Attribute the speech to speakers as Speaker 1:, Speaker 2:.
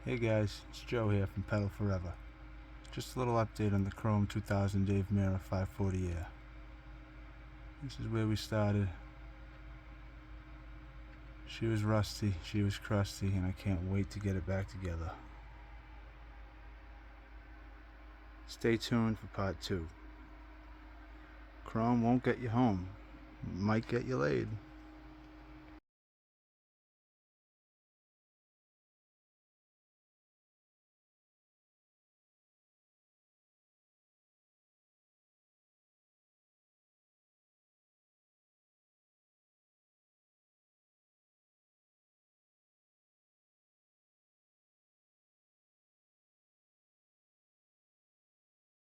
Speaker 1: Hey guys, it's Joe here from Pedal Forever. Just a little update on the Chrome 2000 Dave Mirra 540 Air. This is where we started. She was rusty, she was crusty, and I can't wait to get it back together. Stay tuned for part 2. Chrome won't get you home, it might get you laid.